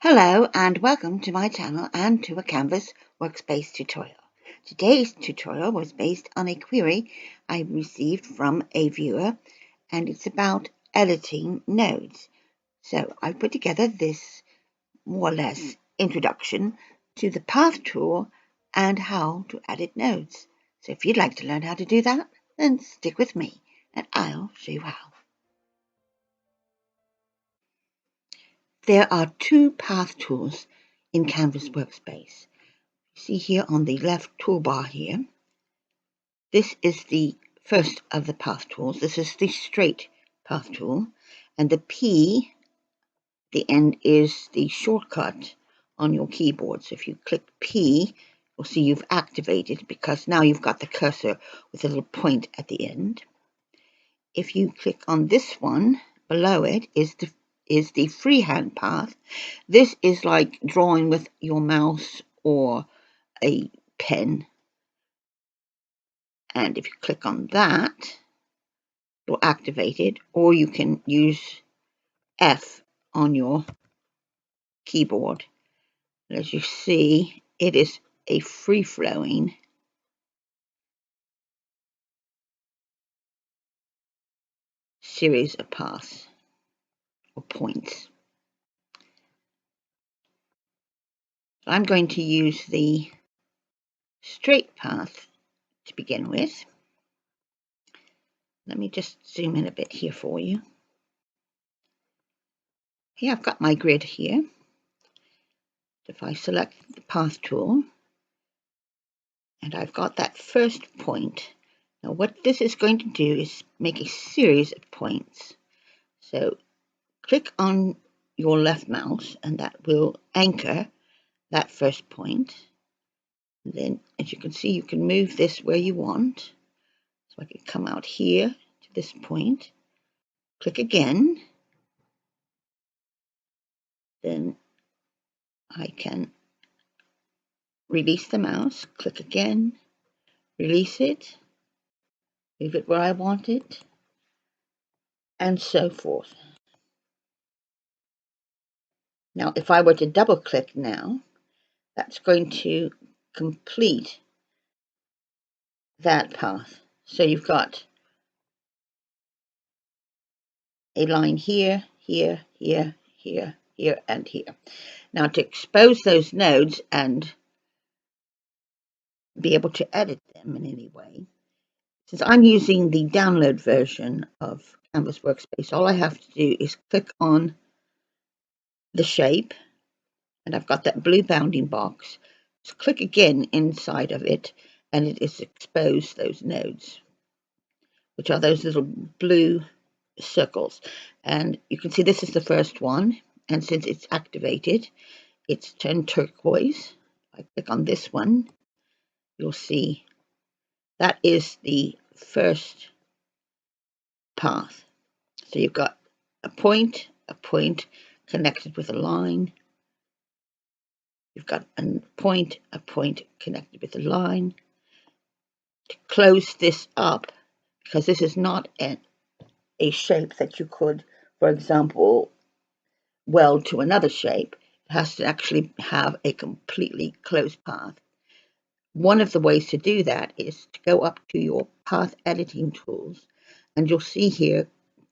Hello and welcome to my channel and to a Canvas Workspace tutorial. Today's tutorial was based on a query I received from a viewer, and it's about editing nodes. So I put together this more or less introduction to the Path tool and how to edit nodes. So if you'd like to learn how to do that, then stick with me and I'll show you how. There are two path tools in Canvas Workspace. See here on the left toolbar here, this is the first of the path tools. This is the straight path tool, and the P, the end, is the shortcut on your keyboard. So if you click P, you'll see you've activated because now you've got the cursor with a little point at the end. If you click on this one, below it is the freehand path. This is like drawing with your mouse or a pen. And if you click on that, it'll activate it, or you can use F on your keyboard. As you see, it is a free-flowing series of paths or points. I'm going to use the straight path to begin with. Let me just zoom in a bit here for you. Here I've got my grid here. If I select the path tool, and I've got that first point. Now what this is going to do is make a series of points. So click on your left mouse and that will anchor that first point. And then, as you can see, you can move this where you want. So I can come out here to this point, click again, then I can release the mouse, click again, release it, move it where I want it, and so forth. Now, if I were to double click now, that's going to complete that path. So you've got a line here, here, here, here, here, and here. Now, to expose those nodes and be able to edit them in any way, since I'm using the download version of Canvas Workspace, all I have to do is click on the shape, and I've got that blue bounding box. Just click again inside of it, and it is exposed those nodes, which are those little blue circles. And you can see this is the first one, and since it's activated, it's turned turquoise. If I click on this one, you'll see that is the first path. So you've got a point connected with a line. You've got a point connected with a line. To close this up, because this is not a shape that you could, for example, weld to another shape, it has to actually have a completely closed path. One of the ways to do that is to go up to your path editing tools, and you'll see here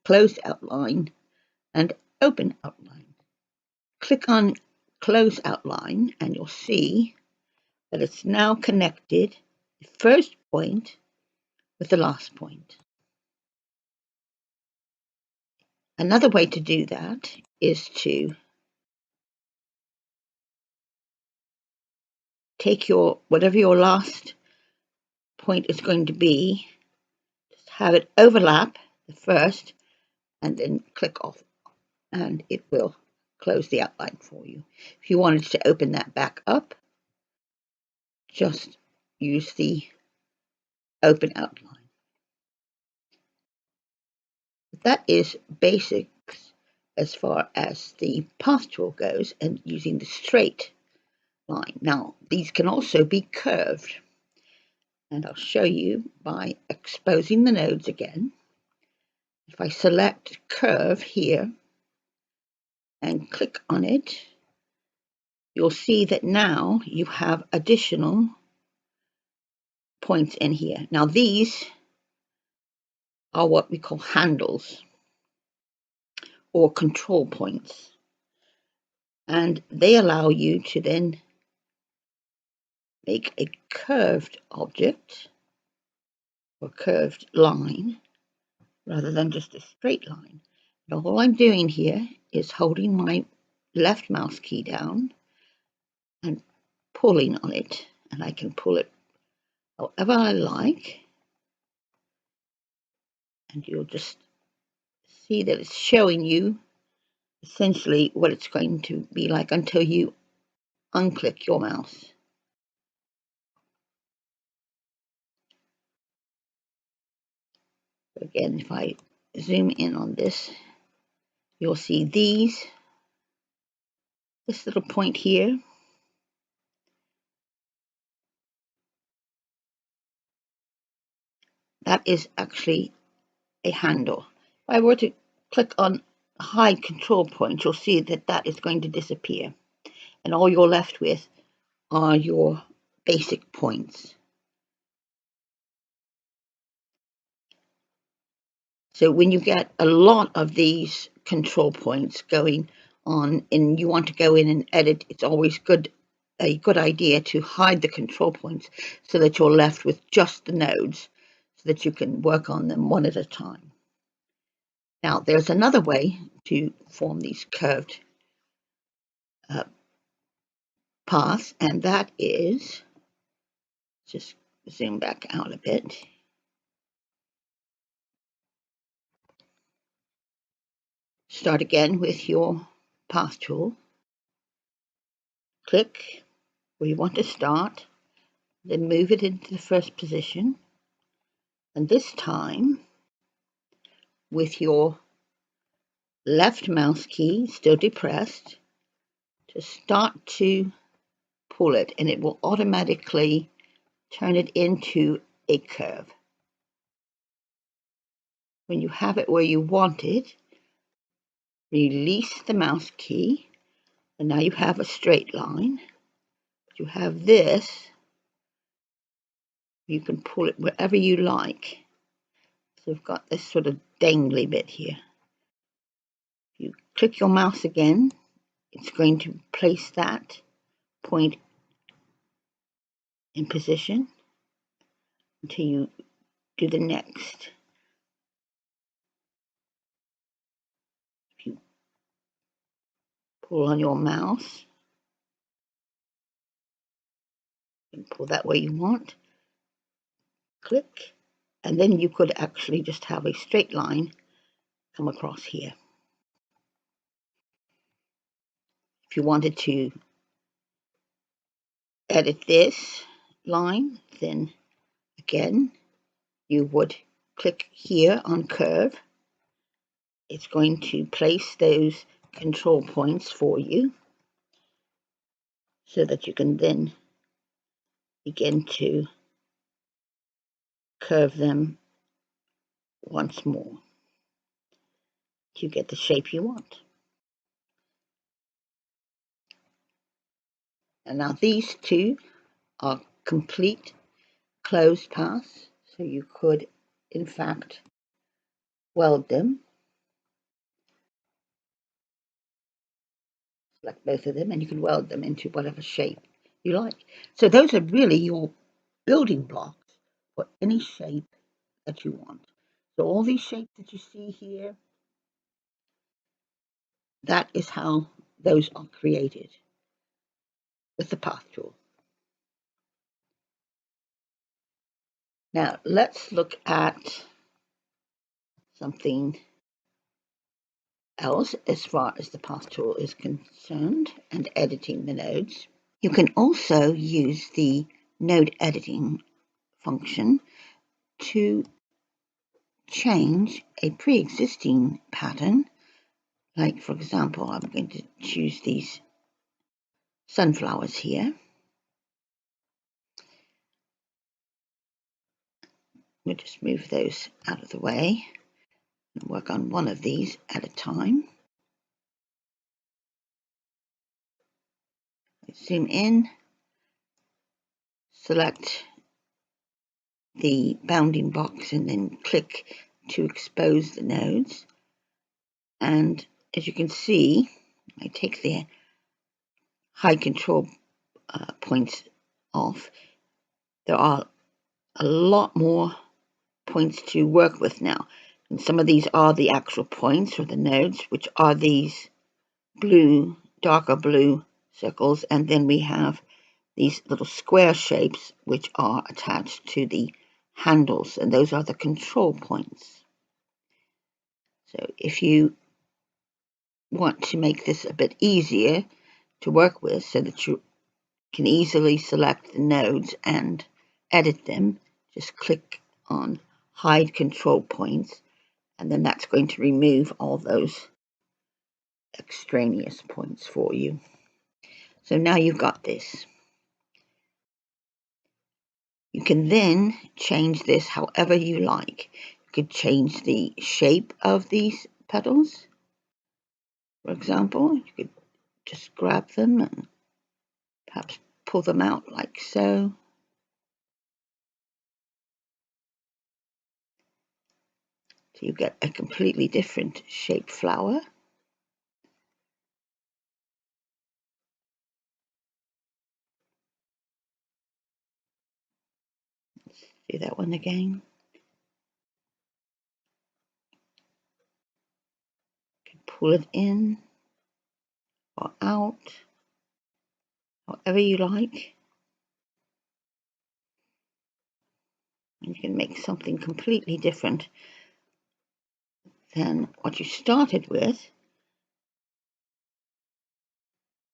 close outline and open outline. Click on close outline and you'll see that it's now connected the first point with the last point. Another way to do that is to take whatever your last point is going to be, just have it overlap the first, and then click off, and it will close the outline for you. If you wanted to open that back up, just use the open outline. That is basics as far as the path tool goes and using the straight line. Now, these can also be curved, and I'll show you by exposing the nodes again. If I select curve here and click on it, you'll see that now you have additional points in here. Now these are what we call handles or control points, and they allow you to then make a curved object or curved line rather than just a straight line. And all I'm doing here is holding my left mouse key down and pulling on it, and I can pull it however I like, and you'll just see that it's showing you essentially what it's going to be like until you unclick your mouse. Again, if I zoom in on this, you'll see this little point here. That is actually a handle. If I were to click on hide control point, you'll see that that is going to disappear, and all you're left with are your basic points. So when you get a lot of these control points going on and you want to go in and edit, it's always a good idea to hide the control points so that you're left with just the nodes so that you can work on them one at a time. Now there's another way to form these curved paths, and that is, just zoom back out a bit. Start again with your path tool. Click where you want to start, then move it into the first position, and this time with your left mouse key still depressed, to start to pull it, and it will automatically turn it into a curve. When you have it where you want it, release the mouse key, and now you have a straight line. You have this, you can pull it wherever you like. So we've got this sort of dangly bit here. You click your mouse again, it's going to place that point in position until you do the next. If you pull on your mouse, you can pull that way you want, click, and then you could actually just have a straight line come across here. If you wanted to edit this line, then again, you would click here on curve. It's going to place those control points for you so that you can then begin to curve them once more to get the shape you want. And now these two are complete closed paths, so you could in fact weld them, select both of them, and you can weld them into whatever shape you like. So those are really your building blocks for any shape that you want. So all these shapes that you see here, that is how those are created with the path tool. Now let's look at something else as far as the path tool is concerned and editing the nodes. You can also use the node editing function to change a pre-existing pattern. Like, for example, I'm going to choose these sunflowers here. We'll just move those out of the way and work on one of these at a time. zoom in, select the bounding box and then click to expose the nodes. And as you can see, I take the hide control points off. There are a lot more points to work with now. And some of these are the actual points or the nodes, which are these blue, darker blue circles. And then we have these little square shapes, which are attached to the handles, and those are the control points. So if you want to make this a bit easier to work with so that you can easily select the nodes and edit them, just click on hide control points, and then that's going to remove all those extraneous points for you. So now you've got this. You can then change this however you like. You could change the shape of these petals. For example, you could just grab them and perhaps pull them out like so. So you get a completely different shaped flower. Let's do that one again. You can pull it in or out, however you like. And you can make something completely different than what you started with.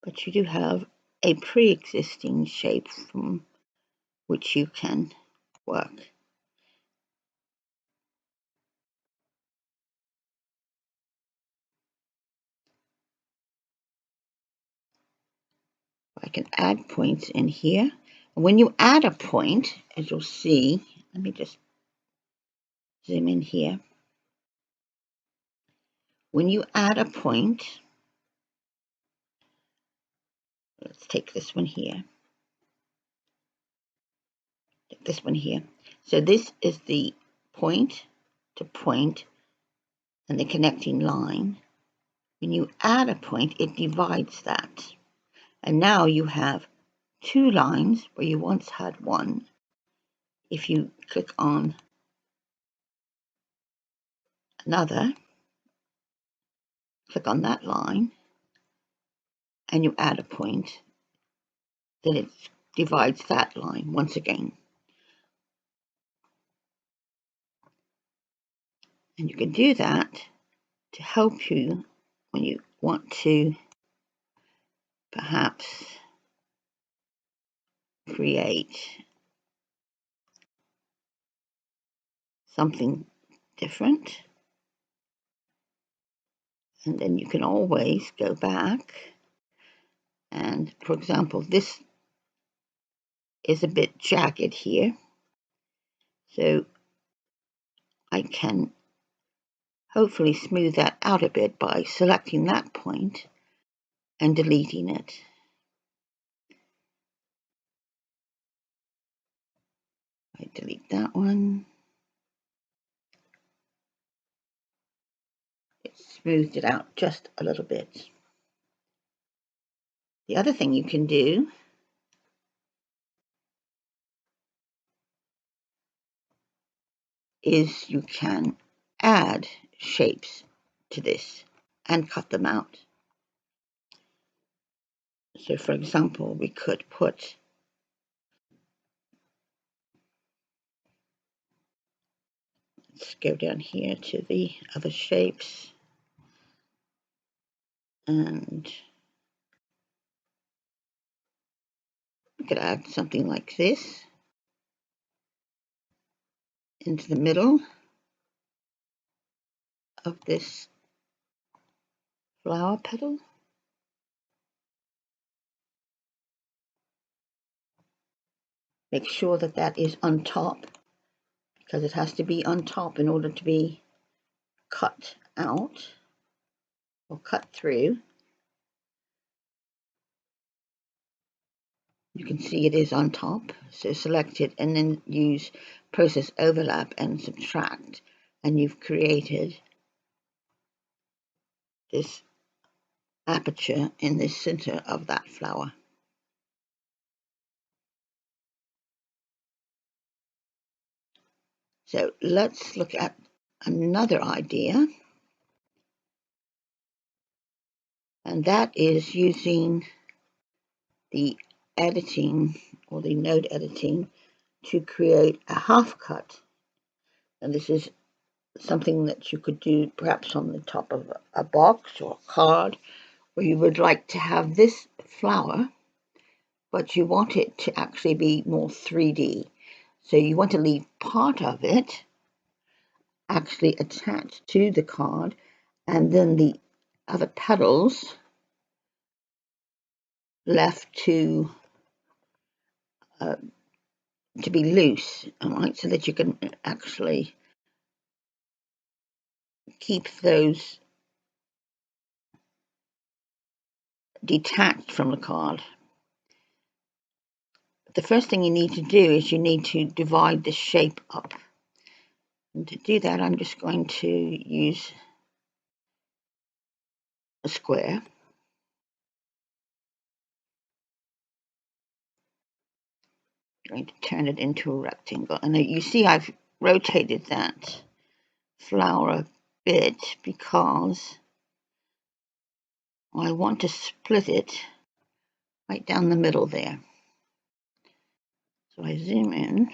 But you do have a pre-existing shape from which you can work. I can add points in here. And when you add a point, as you'll see, let me just zoom in here. When you add a point, let's take this one here. Take this one here. So this is the point to point and the connecting line. When you add a point, it divides that. And now you have two lines where you once had one. If you click on another, click on that line, and you add a point, then it divides that line once again. And you can do that to help you when you want to perhaps create something different. And then you can always go back. And for example, this is a bit jagged here. So I can hopefully smooth that out a bit by selecting that point and deleting it. I delete that one. It smoothed it out just a little bit. The other thing you can do is you can add shapes to this and cut them out. So for example, we could put let's go down here to the other shapes, and we could add something like this into the middle of this flower petal. Make sure that that is on top, because it has to be on top in order to be cut out or cut through. You can see it is on top. So select it and then use process overlap and subtract, and you've created this aperture in the center of that flower. So let's look at another idea, and that is using the editing or the node editing to create a half cut. And this is something that you could do perhaps on the top of a box or a card, where you would like to have this flower, but you want it to actually be more 3D. So you want to leave part of it actually attached to the card, and then the other petals left to be loose, all right, so that you can actually keep those detached from the card. The first thing you need to do is you need to divide the shape up. And to do that, I'm just going to use a square. I'm going to turn it into a rectangle. And you see I've rotated that flower a bit because I want to split it right down the middle there. So I zoom in.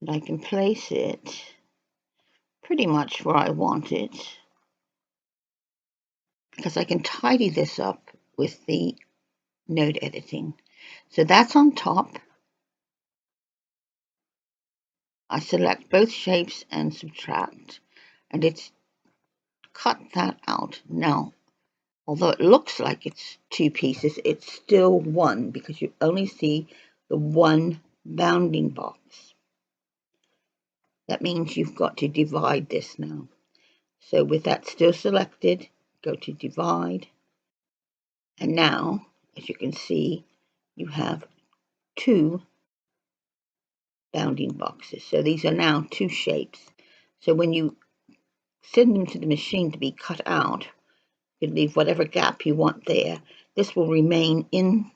And I can place it pretty much where I want it, because I can tidy this up with the node editing. So that's on top. I select both shapes and subtract, and it's cut that out. Now, although it looks like it's two pieces, it's still one, because you only see the one bounding box. That means you've got to divide this now. So with that still selected, go to divide. And now, as you can see, you have two bounding boxes. So these are now two shapes. So when you send them to the machine to be cut out, you leave whatever gap you want there. This will remain in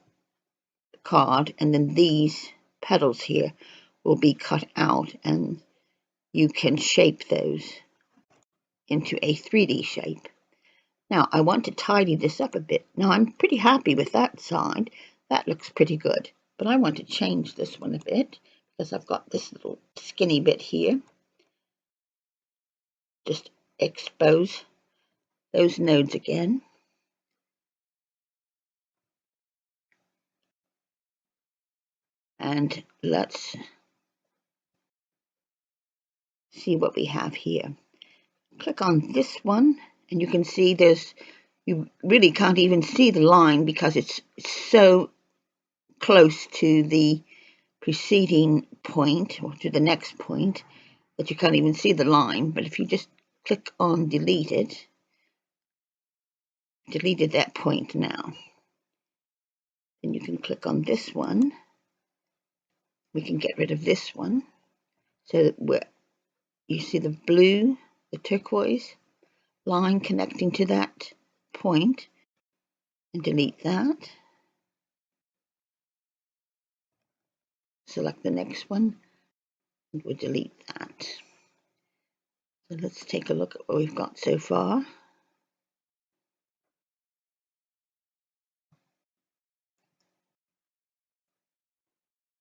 the card, and then these petals here will be cut out, and you can shape those into a 3D shape. Now I want to tidy this up a bit. Now I'm pretty happy with that side. That looks pretty good. But I want to change this one a bit, because I've got this little skinny bit here. Just expose those nodes again. And let's see what we have here. Click on this one, and you can see you really can't even see the line because it's so close to the preceding point or to the next point that you can't even see the line. But if you just click on delete it, deleted that point now. Then you can click on this one. We can get rid of this one, so that where you see the blue, the turquoise line connecting to that point, and delete that. Select the next one, and we'll delete that. So let's take a look at what we've got so far.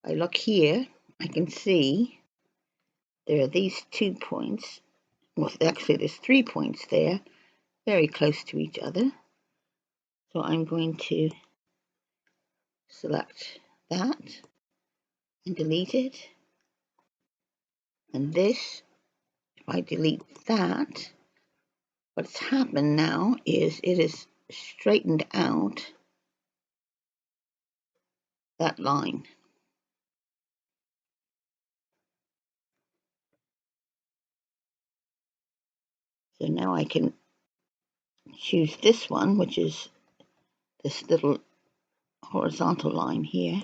I look here, I can see there are these 2 points. Well, actually there's 3 points there, very close to each other. So I'm going to select that and delete it. And this, if I delete that, what's happened now is it has straightened out that line. So now I can choose this one, which is this little horizontal line here,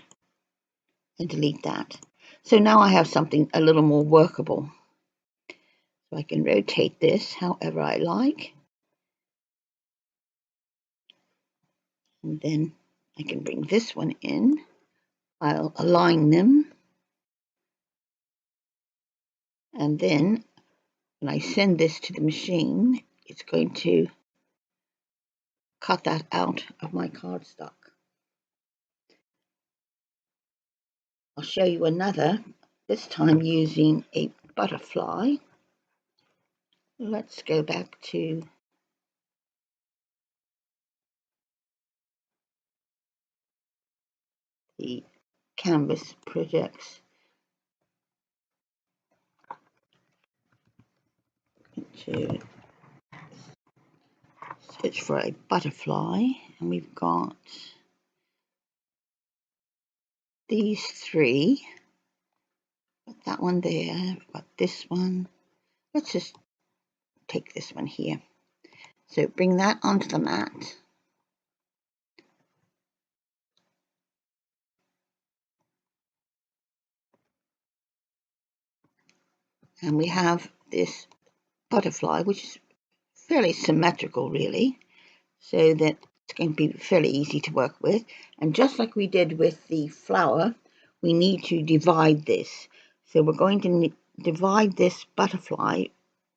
and delete that. So now I have something a little more workable. So I can rotate this however I like. And then I can bring this one in. I'll align them. And then when I send this to the machine, it's going to cut that out of my cardstock. I'll show you another, this time using a butterfly. Let's go back to the canvas projects. To search for a butterfly, and we've got these three. Got that one there, we've got this one. Let's just take this one here. So bring that onto the mat. And we have this butterfly, which is fairly symmetrical really, so that it's going to be fairly easy to work with. And just like we did with the flower, we need to divide this. So we're going to divide this butterfly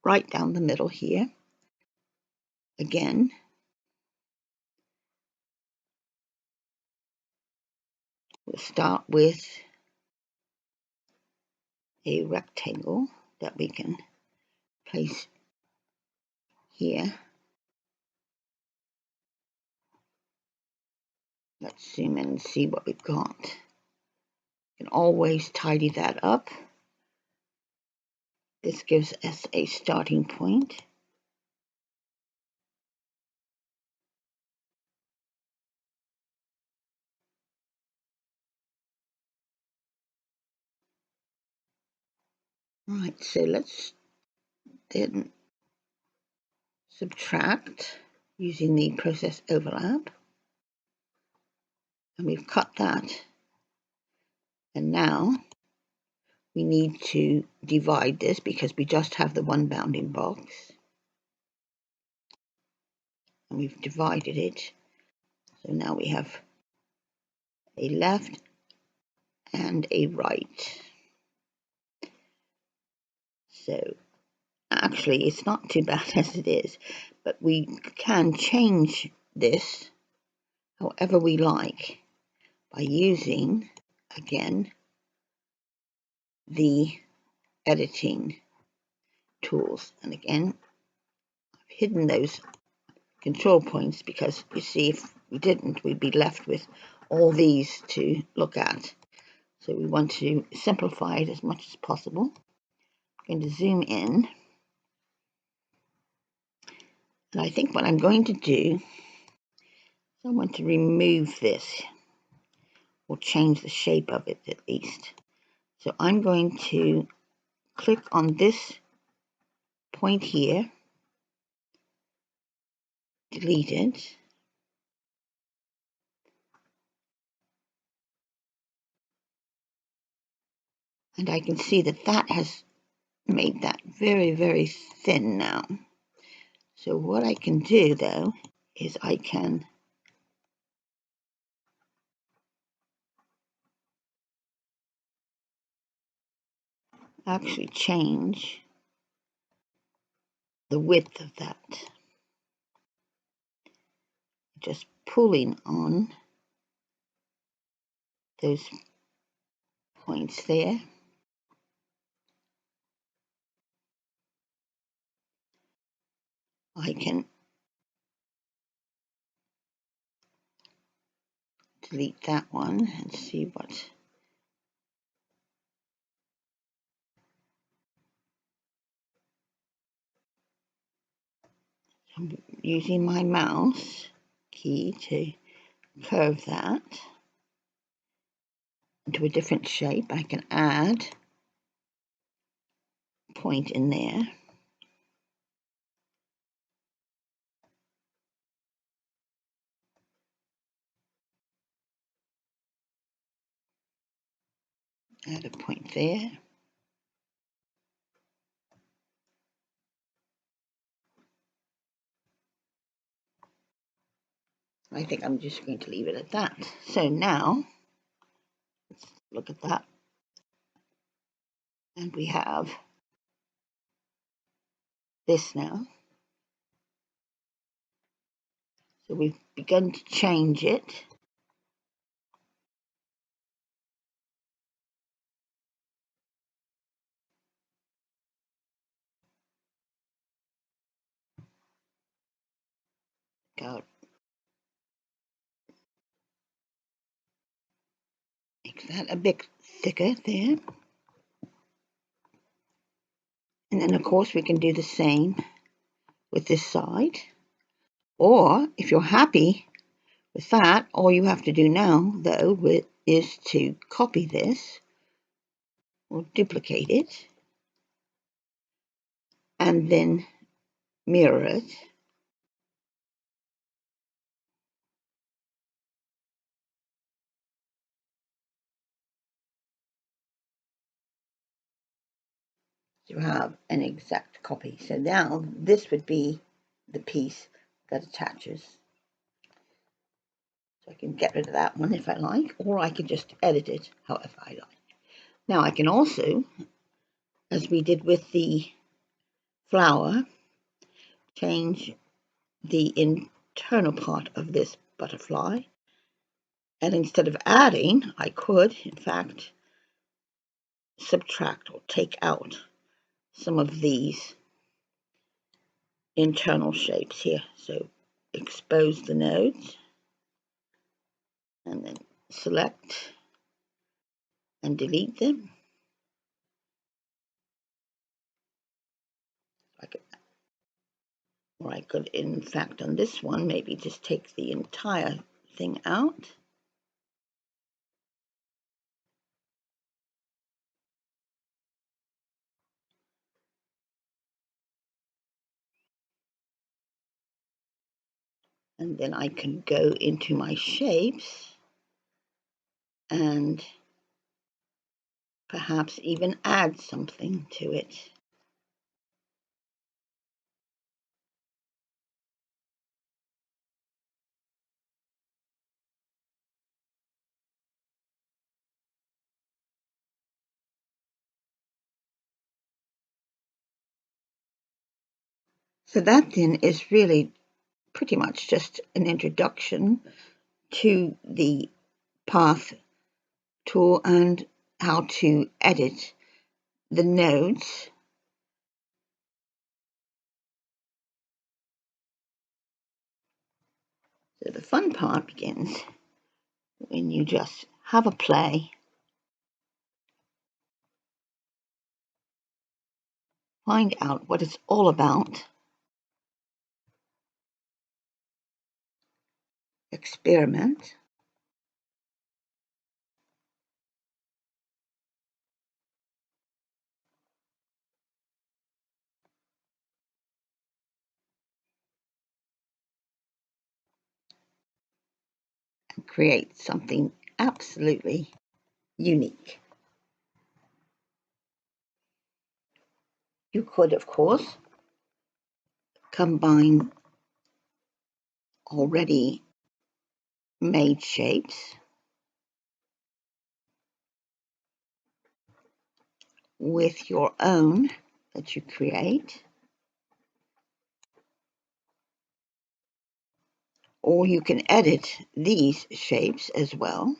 right down the middle here. Again, we'll start with a rectangle that we can place here. Let's zoom in and see what we've got. You can always tidy that up. This gives us a starting point. Right, so let's then subtract using the process overlap. And we've cut that. And now we need to divide this because we just have the one bounding box. And we've divided it. So now we have a left and a right. So actually it's not too bad as it is, but we can change this however we like by using, again, the editing tools. And again, I've hidden those control points because you see, if we didn't, we'd be left with all these to look at. So we want to simplify it as much as possible. I'm going to zoom in. And I think what I'm going to do is I want to remove this, or change the shape of it at least. So I'm going to click on this point here, delete it, and I can see that that has made that very, very thin now. So what I can do though is I can actually change the width of that. Just pulling on those points there. I can delete that one and see what. I'm using my mouse key to curve that into a different shape. I can add a point in there. Add a point there. I think I'm just going to leave it at that. So now, let's look at that. And we have this now. So we've begun to change it. Go. Make that a bit thicker there. And then of course we can do the same with this side. Or if you're happy with that, all you have to do now though is to copy this or duplicate it and then mirror it. To have an exact copy. So now this would be the piece that attaches. So I can get rid of that one if I like, or I can just edit it however I like. Now I can also, as we did with the flower, change the internal part of this butterfly. And instead of adding, I could, in fact, subtract or take out some of these internal shapes here. So expose the nodes and then select and delete them. Or I could, in fact, on this one, maybe just take the entire thing out. And then I can go into my shapes and perhaps even add something to it. So that then is really pretty much just an introduction to the path tool and how to edit the nodes. So the fun part begins when you just have a play, find out what it's all about, experiment, and create something absolutely unique. You could, of course, combine already made shapes with your own that you create, or you can edit these shapes as well.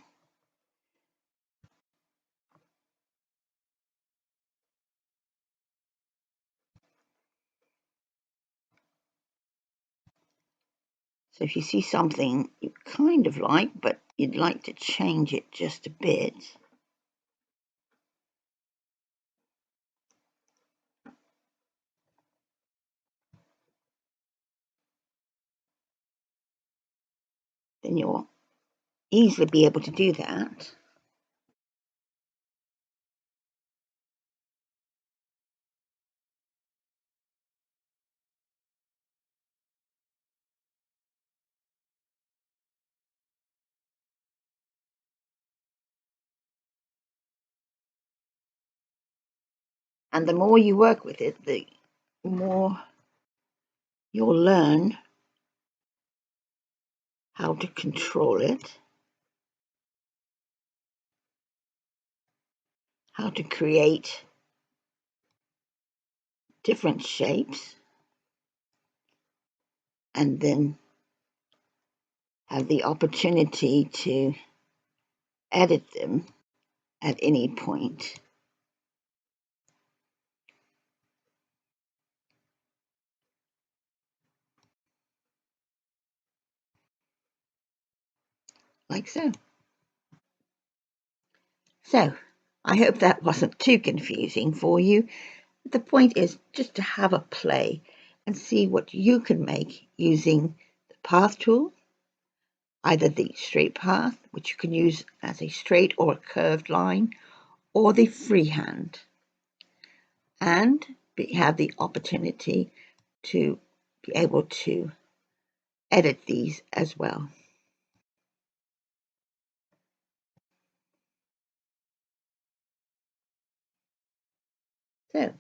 So if you see something you kind of like, but you'd like to change it just a bit, then you'll easily be able to do that. And the more you work with it, the more you'll learn how to control it, how to create different shapes, and then have the opportunity to edit them at any point. Like so. So, I hope that wasn't too confusing for you. The point is just to have a play and see what you can make using the path tool, either the straight path, which you can use as a straight or a curved line, or the freehand, and have the opportunity to be able to edit these as well. So,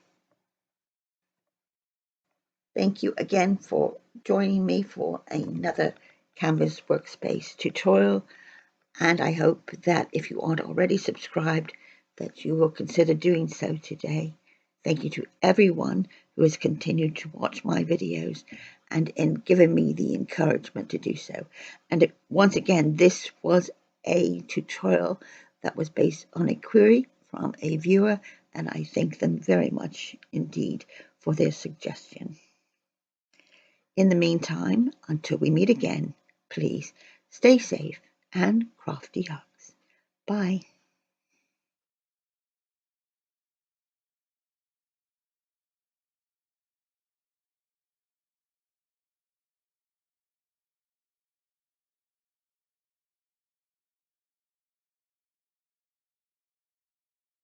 thank you again for joining me for another Canvas Workspace tutorial, and I hope that if you aren't already subscribed, that you will consider doing so today. Thank you to everyone who has continued to watch my videos and in giving me the encouragement to do so. And once again, this was a tutorial that was based on a query from a viewer, and I thank them very much indeed for their suggestion. In the meantime, until we meet again, please stay safe and crafty hugs. Bye.